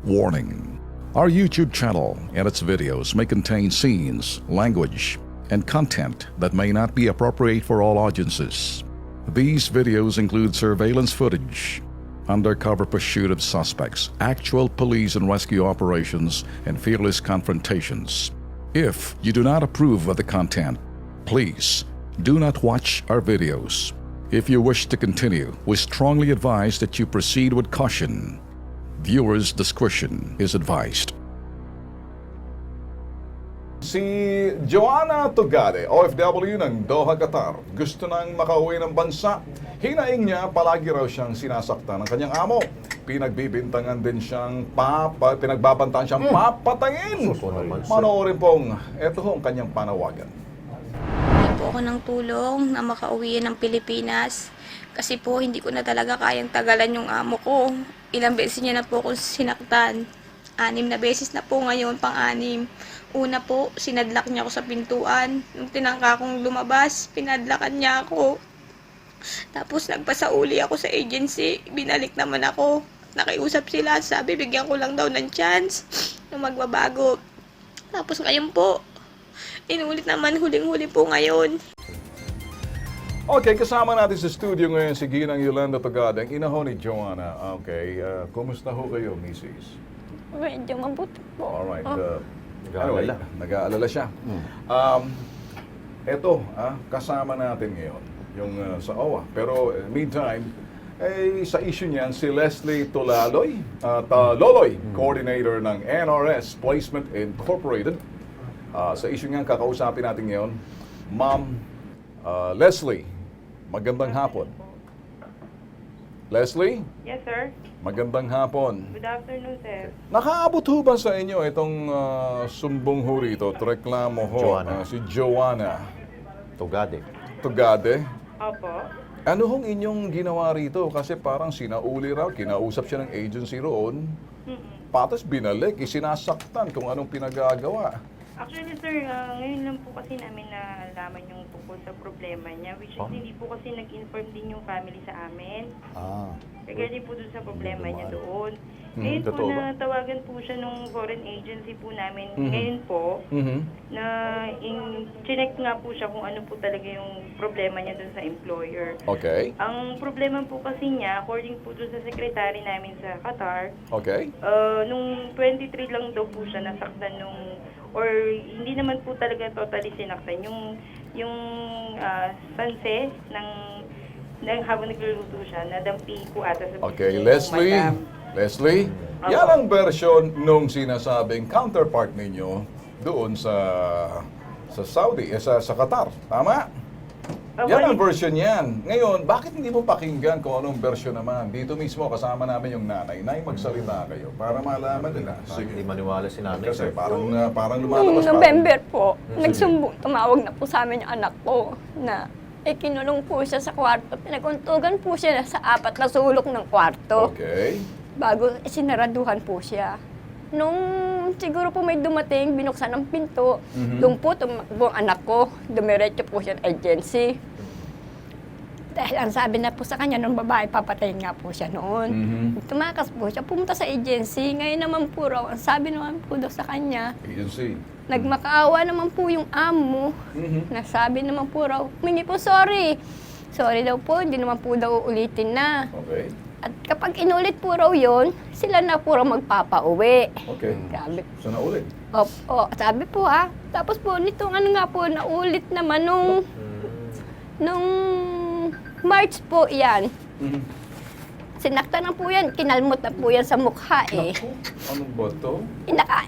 Warning: our YouTube channel and its videos may contain scenes, language, and content that may not be appropriate for all audiences. These videos include surveillance footage, undercover pursuit of suspects, actual police and rescue operations, and fearless confrontations. If you do not approve of the content, please do not watch our videos. If you wish to continue, we strongly advise that you proceed with caution. Viewers' discretion is advised. Si Joanna Tugade, OFW ng Doha, Qatar, gusto nang makauwi ng bansa. Hinaing niya, palagi raw siyang sinasaktan ng kanyang amo. Pinagbibintangan din siyang pinagbabantaan siyang papatayin. Manoorin pong ito ang kanyang panawagan. Hindi po ako ng tulong na makauwi ng Pilipinas. Kasi po hindi ko na talaga kayang tagalan yung amo ko. Ilang beses niya na po akong sinaktan. 6 na beses na po ngayon, pang-6. Una po, sinadlak niya ako sa pintuan. Nung tinangka kong lumabas, pinadlakan niya ako. Tapos nagpasauli ako sa agency. Binalik naman ako. Nakiusap sila. Sabi, bigyan ko lang daw ng chance na magbabago. Tapos ngayon po, inulit naman huling-huli po ngayon. Okay, kasama natin sa studio ngayon si Ginang Yolanda Tugade, ang ina ho ni Joanna. Okay, kumusta ho kayo, Mrs.? Medyo mabuti po. Alright. Anyway, nag-aalala siya. Eto, kasama natin ngayon yung sa OWA. Pero meantime, sa issue niyan, si Leslie Tulaloy, Loloy, coordinator ng NRS Placement Incorporated. Sa issue niyan, kakausapin natin ngayon, Ma'am Leslie, magandang hapon. Leslie? Yes, sir. Magandang hapon. Good afternoon, sir. Nakaabot ho ba sa inyo itong sumbong ho rito, reklamo ho, si Joanna Tugade. Tugade? Opo. Ano hong inyong ginawa rito? Kasi parang sinauli raw, kinausap siya ng agency roon, patas binalik, isinasaktan kung anong pinagagawa. Actually, sir, ngayon lang po kasi namin nalaman yung tungkol sa problema niya, which is hindi po kasi nag-inform din yung family sa amin. Regarding po dun sa problema niya doon. Ngayon po totoo ba? natawagan po siya nung foreign agency po namin ngayon po, na chinek nga po siya kung ano po talaga yung problema niya dun sa employer. Okay. Ang problema po kasi niya, according po dun sa secretary namin sa Qatar, Okay. nung 23 lang daw po siya nasaktan nung, or hindi naman po talaga totally sinaktan, yung sanse ng habang nagluluto siya, nadampi po ata sa Okay, ng Leslie. madam. Leslie, yan ang version nung sinasabing counterpart ninyo doon sa Saudi, sa Qatar. Tama? Yan ang version yan. Ngayon, bakit hindi mo pakinggan kung anong version naman? Dito mismo, kasama namin yung nanay. Nay, magsalita kayo para malaman nila. Hindi maniwala si nanay. Kasi parang Noong lumalabas. November po, nagsumbong, tumawag na po sa amin yung anak ko na kinulong po siya sa kwarto. Pinaguntugan po siya sa 4 na sulok ng kwarto. Okay. Bago sinaraduhan po siya. Nung siguro po may dumating, binuksan ng pinto, doon po tumakbo ang anak ko, dumiretso po siya ng agency. Dahil ang sabi na po sa kanya, nung babae, papatayin nga po siya noon. Tumakas po siya, pumunta sa agency. Ngayon naman po raw, ang sabi naman po daw sa kanya, Agency. nagmakaawa naman po yung amo. Nasabi naman po raw, humingi po sorry. Sorry daw po, hindi naman po daw ulitin na. Okay. At kapag inulit po raw yun, sila na po raw magpapauwi. Okay. Sabi, So naulit. sabi po Tapos po nitong ano nga po, naulit naman nung March po yan. Sinaktan na po yan, kinalmot na po yan sa mukha Naku, anong ba ito?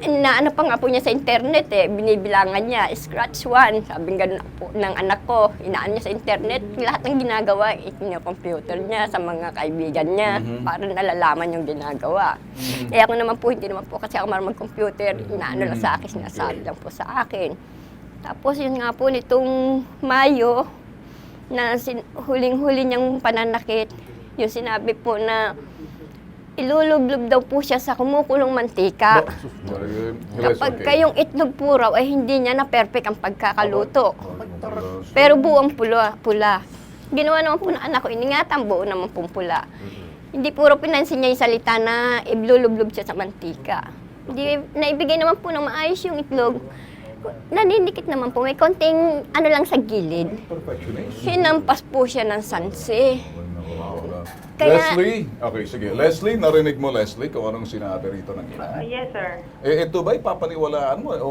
Inaano pa nga po niya sa internet binibilangan niya, scratch 1, sabi nga po ng anak ko, inaan niya sa internet, lahat ng ginagawa, computer niya sa mga kaibigan niya, para nalalaman yung ginagawa. Eh ako naman po, hindi naman po kasi ako marunong mag-computer, inaano lang sa akin, sinasabi lang po sa akin. Tapos yun nga po, nitong Mayo, na huling-huli niyang pananakit, yung sinabi po na ilulublob daw po siya sa kumukulong mantika. Kapag kayong itlog po raw, ay hindi niya na perfect ang pagkakaluto. Pero buong pula. Ginawa naman po ng anak ko, iningatan buo naman pong pula. Hindi puro pinansin niya yung salita na iblulublob siya sa mantika. Hindi, naibigay naman po ng maayos yung itlog. Naninikit naman po, may konting ano lang sa gilid. Perfectionist. Hinampas po siya ng sanse. Kaya- Leslie, okay, sige. Leslie, narinig mo, Leslie, kung anong sinabi rito ng ina. Yes, sir. Ito ba'y papaniwalaan mo? O,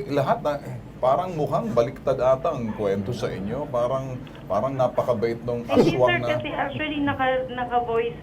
lahat na, parang mukhang baliktad ata ang kwento sa inyo. Parang napakabait nung Hindi, sir, aswang na... kasi actually naka-voice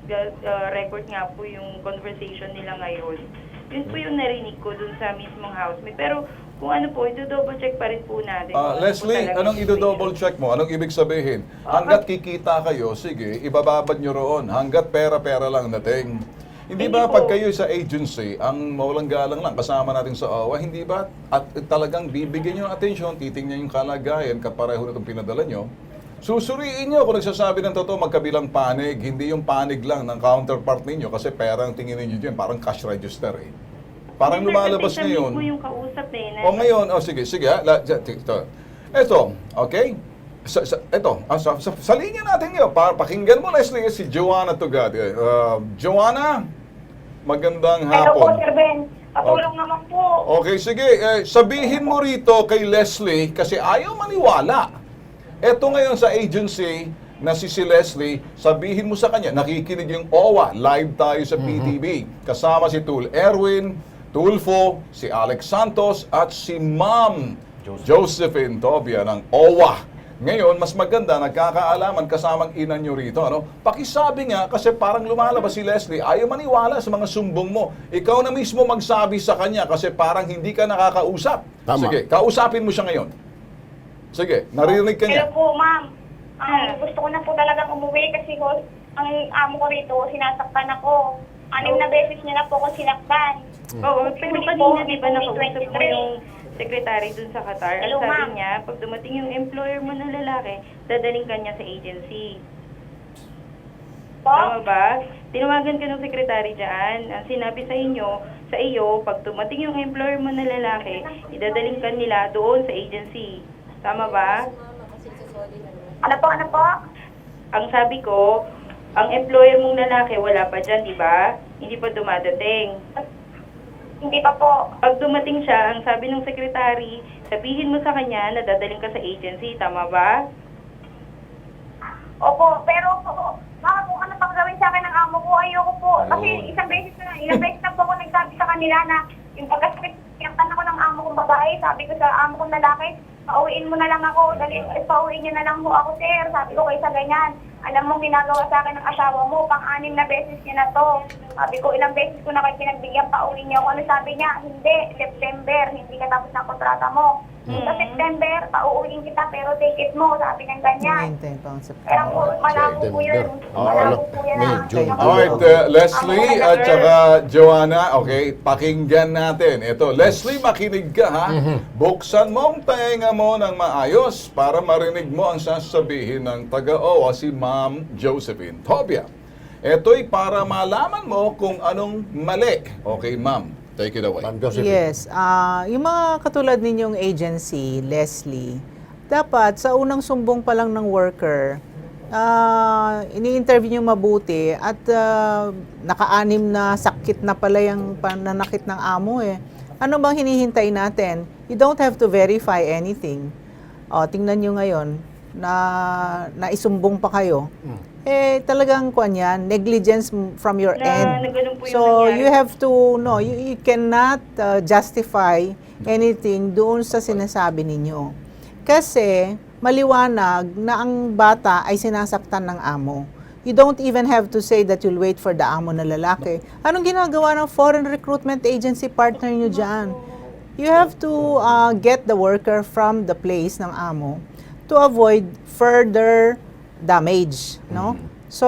record nga po yung conversation nila ngayon. Yun po yung narinig ko dun sa mismong housemate. Pero kung ano po, i-double check pa rin po natin. Kung ano po Leslie, talaga anong yung i-double check mo? Anong ibig sabihin? Hanggat kikita kayo, sige, ibababad nyo roon. Hanggat pera-pera lang dating. Hindi ba Hindi po. pag kayo sa agency, ang mawalang galang lang, kasama natin sa OWA, hindi ba at talagang bibigyan nyo ng atensyon, titingnan yung kalagayan, kapareho na itong pinadala nyo, susuriin nyo kung nagsasabi ng totoo, magkabilang panig, hindi yung panig lang ng counterpart ninyo kasi pera ang tingin ninyo dyan, parang cash register eh. Parang Hindi, sir, lumalabas kasi siya ngayon. mismo yung kausap eh. Na, O ngayon, sige ha. Ito, okay? Sa linya natin ngayon, pakinggan mo Leslie, si Joanna Tugad. Joanna, magandang Hello po, hapon. Sir Ben. Patulong naman po. Okay, sige. Sabihin mo rito kay Leslie, kasi ayaw maniwala. Ito ngayon sa agency na si Leslie, sabihin mo sa kanya, nakikinig yung OWA, live tayo sa PTV. Kasama si Tul Erwin, Tulfo, si Alex Santos, at si Ma'am Josephine Tobia ng OWA. Ngayon, mas maganda, nagkakaalaman kasamang ina nyo rito. Ano? Pakisabi nga, kasi parang lumalabas si Leslie, ayaw maniwala sa mga sumbong mo. Ikaw na mismo magsabi sa kanya kasi parang hindi ka nakakausap. Tama. Sige, kausapin mo siya ngayon. Sige, naririnig ka niya. Hello po, ma'am. Gusto ko na po talagang umuwi kasi ho, ang amo ko rito, sinasaktan ako. 6 na beses niya na po ako sinaktan. Oo, pero Tuloy kanina po, di ba nakausap mo 2023. yung secretary dun sa Qatar? Ang Hello, sabi ma'am. niya, pag dumating yung employer mo na lalaki, dadaling ka niya sa agency. Tama Po? ba? Tinawagan ka ng secretary dyan. Ang sinabi sa iyo, pag dumating yung employer mo na lalaki, idadaling ka nila doon sa agency. Tama ba? Ano po? Ang sabi ko, ang employer mong lalaki wala pa dyan, di ba? Hindi pa dumadating. Hindi pa po. Pag dumating siya, ang sabi ng secretary, sabihin mo sa kanya na dadaling ka sa agency. Tama ba? Opo, pero po, mama po, ano pang gawin sa akin ng amo ko? Ayoko po. Kasi ilang beses na po ako nagsabi sa kanila na yung pagkasakit, pinaktan ako ng amo kong babae. Sabi ko sa amo kong lalaki, pauwiin mo na lang ako. Dali, pauwiin niyo na lang po ako, sir. Sabi ko kaysa ganyan. Alam mo, ginagawa sa akin ng asawa mo, pang-6 na beses niya na to. Sabi ko, ilang beses ko na kayo pinagbigyan, pauwi niyo ako. Ano sabi niya? Hindi, September, hindi ka tapos ng kontrata mo. Sa September, pauuwiin kita, pero ticket mo, sabi niya ganyan. Kaya po, malabo po yun. Malabo po yan. May June. Alright, Leslie at saka Joanna, okay, pakinggan natin. Ito, Leslie, makinig ka ha. Buksan mo ang tainga mo ng maayos para marinig mo ang sasabihin ng taga-OWA si Ma'am Josephine Tobia. Ito'y para malaman mo kung anong mali. Okay, Ma'am, take it away. Ma'am Josephine. Yes. Yung mga katulad ninyong agency, Leslie, dapat sa unang sumbong pa lang ng worker, ini-interview nyo mabuti at naka-6 na sakit na pala yung pananakit ng amo eh. Ano bang hinihintay natin? You don't have to verify anything. Tingnan nyo ngayon na naisumbong pa kayo. Eh, talagang negligence from your end. Na ganun po yung So, nangyari. you have to, you cannot justify anything doon sa sinasabi ninyo. Kasi, maliwanag na ang bata ay sinasaktan ng amo. You don't even have to say that you'll wait for the amo na lalaki. Anong ginagawa ng foreign recruitment agency partner nyo dyan? You have to get the worker from the place ng amo to avoid further damage, no? So,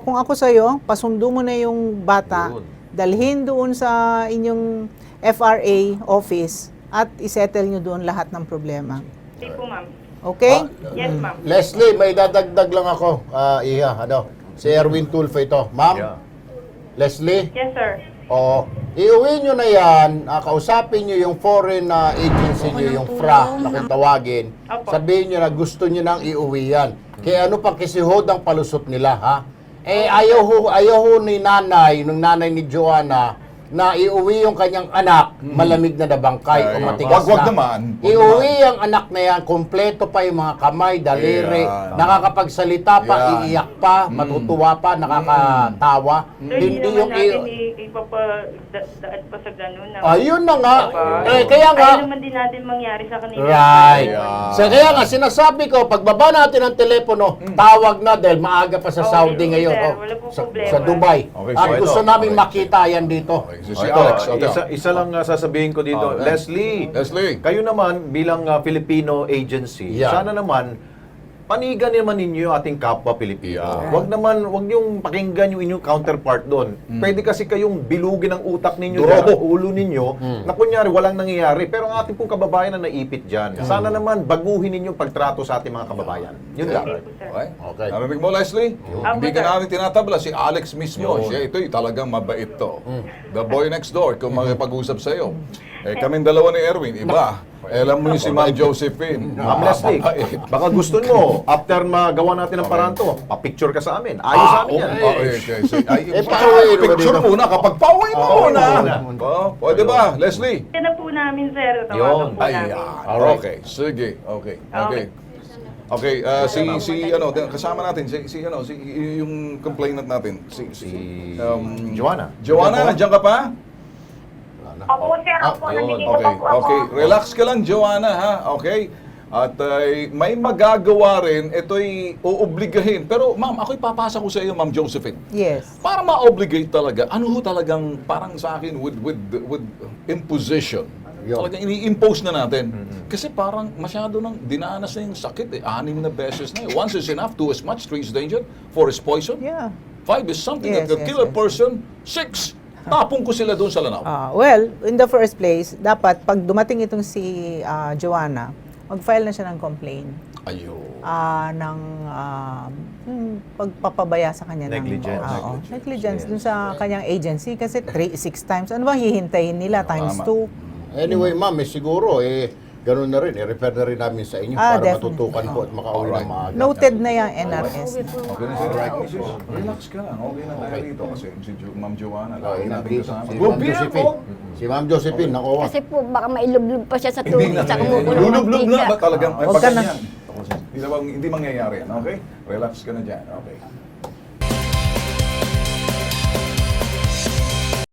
kung ako sa'yo, pasundo mo na yung bata, dalhin doon sa inyong FRA office at isettle nyo doon lahat ng problema. Hindi po, ma'am. Okay? Yes, ma'am. Leslie, may dadagdag lang ako. Si Erwin Tulfo ito. Ma'am, Yeah. Leslie, Yes, sir. iuwi nyo na yan, kausapin nyo yung foreign agency nyo, yung FRA, na kung tawagin. Opo. Sabihin nyo na gusto nyo nang iuwi yan. Kaya ano pang kisihod ang palusot nila, ha? ayaw ho ni nanay, nung nanay ni Joanna, na iuwi yung kanyang anak, malamig na bangkay o matigas Wag na. naman. Iuwi ang anak na yan, kompleto pa yung mga kamay, daliri, Ayan. nakakapagsalita pa, Yan. iiyak pa, matutuwa pa, nakakatawa. Sir, hindi Hindi naman yung natin ipapadaan pa sa ganun. Ayun na nga. Diba? Kaya nga, Ayaw naman din natin mangyari sa kanila. right. Yeah. So kaya nga, sinasabi ko, pagbaba natin ang telepono, tawag na dahil maaga pa sa Okay, Saudi sir, ngayon. wala pong Sa, problema. sa Dubai. Okay, At so gusto ito, namin okay. makita yan dito. Okay, si Ito, Alex. Okay. isa lang sasabihin ko dito. Okay. Leslie, kayo naman bilang Filipino agency, Yeah. sana naman panigan naman ninyo yung ating kapwa Pilipino. Yeah. Wag yung pakinggan yung inyong counterpart doon. Pwede kasi kayong bilugin ang utak ninyo, Durobo. dyan, ulo ninyo, na kunyari walang nangyayari. Pero ang ating pong kababayan na naipit dyan, sana naman baguhin ninyo yung pagtrato sa ating mga kababayan. Yun lang. Okay po, sir. Okay. Okay. Narinig mo, Leslie? Hindi ka sir. namin tinatabla. Si Alex mismo. Yun. Siya, ito'y talagang mabait to. The boy next door, kung makipag-usap sa'yo. Kaming dalawa ni Erwin, iba. Alam mo yung si Ma'am Josephine. Ma'am Leslie, Mabait. baka gusto mo, after magawa natin ang paraan to, pa-picture ka sa amin. Ayos sa amin yan. Okay. pauwiin mo Picture dito. muna kapag pauwi mo muna. muna. Pwede ba, Leslie? Yan na po namin, sir. Yun. Tawagan po namin. Ayan. Okay. Sige. Okay. Okay. Okay, si ano, kasama natin si yung complainant natin, si Joanna. Joanna, nandiyan ka pa? Opo, sir. Opo, nandito Okay, pa po ako. okay. Relax ka lang, Joanna, ha? Okay? At may magagawa rin, ito'y uobligahin. Pero ma'am, ako'y papasa ko sa iyo, Ma'am Josephine. Yes. Para ma-obligate talaga, ano ho talagang parang sa akin with imposition. Talagang ini-impose na natin. Kasi parang masyado nang dinanas na yung sakit eh. 6 na beses na eh. 1 is enough, 2 is much, 3 is danger, 4 is poison. Yeah. 5 is something that Yes, can yes, kill a yes. person. 6, tapong ko sila doon sa Lanao. Well, in the first place, dapat pag dumating itong si Joanna, mag-file na siya ng complaint. Ayo. Ng pagpapabaya sa kanya Negligence. ng negligence dun sa kanyang agency kasi 6 times. Ano ba hihintayin nila times Tama. 2? Anyway, ma'am, siguro, ganun na rin. I-refer na rin namin sa inyo para Definitely. matutukan po at makauwi Alright. na maaga. Noted na yung NRS. Okay na sila. Relax ka lang. Okay na tayo rito kasi si Ma'am Joanna, lagi natin Nandito, kasama. si Ma'am Josephine. Si Ma'am Josephine, nakuha. Kasi po, baka mailublob pa siya sa Hindi tubig na. sa kumukulong Lulub-lub na mantika. ba talagang? Huwag ka na. Hindi mangyayari yan. Okay? Relax ka na dyan. Okay.